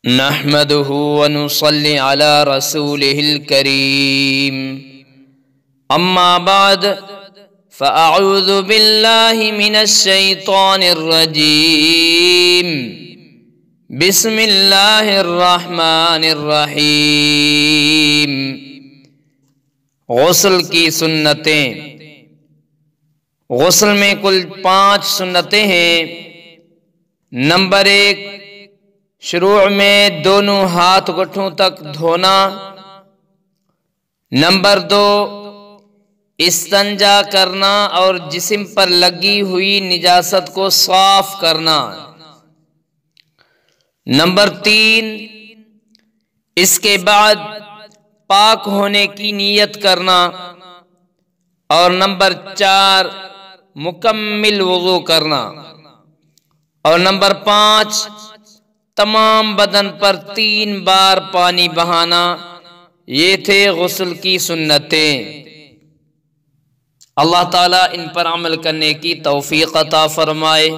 نحمده ونصلي على رسوله الكريم أما بعد فأعوذ بالله من الشيطان الرجيم بسم الله الرحمن الرحيم غسل کی سنتیں۔ غسل میں کل 5 سنتیں ہیں۔ نمبر 1، شروع میں دونوں ہاتھ گٹھوں تک دھونا۔ نمبر 2، استنجا کرنا اور جسم پر لگی ہوئی نجاست کو صاف کرنا۔ نمبر 3، اس کے بعد پاک ہونے کی نیت کرنا۔ اور نمبر 4، مکمل وضو کرنا۔ اور نمبر 5، تمام بدن پر 3 بار پانی بہانا۔ یہ تھے غسل کی سنتیں۔ اللہ تعالیٰ ان پر عمل کرنے کی توفیق عطا فرمائے۔